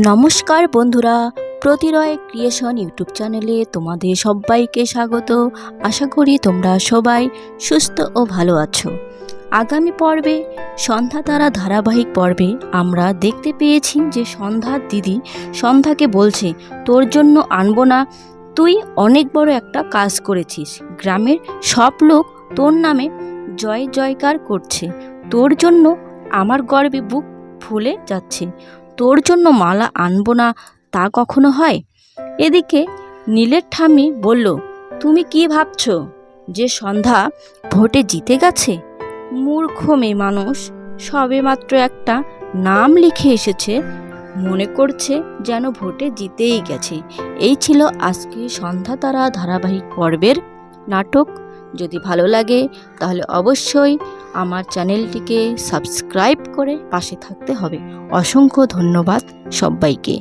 নমস্কার বন্ধুরা, প্রতিরয় creation YouTube চ্যানেলে তোমাদের সবাইকে স্বাগত। আশা করি তোমরা সবাই সুস্থ ও ভালো আছো। আগামী পর্বে সন্ধ্যা তারা ধারাবাহিক পর্বে আমরা দেখতে পেয়েছি যে সন্ধ্যার দিদি সন্ধ্যাকে বলছে, তোর জন্য আনবো না, তুই অনেক বড় একটা কাজ করেছিস, গ্রামের সব লোক তোর নামে জয় জয়কার করছে, তোর জন্য আমার গর্বে বুক ফুলে যাচ্ছে, তোর জন্য মালা আনবো না তা কখনো হয়? এদিকে নীলের ঠাম্মি বলল, তুমি কি ভাবছো যে সন্ধ্যা ভোটে জিতে গেছে? মূর্খ মেয়ে মানুষ, সবে মাত্র একটা নাম লিখে এসেছে, মনে করছে যেন ভোটে জিতেই গেছে। এই ছিল আজকে সন্ধ্যা তারা ধারাবাহিক পর্বের নাটক। যদি ভালো লাগে তাহলে অবশ্যই আমার চ্যানেলটিকে সাবস্ক্রাইব করে পাশে থাকতে হবে। অসংখ্য ধন্যবাদ সবাইকে।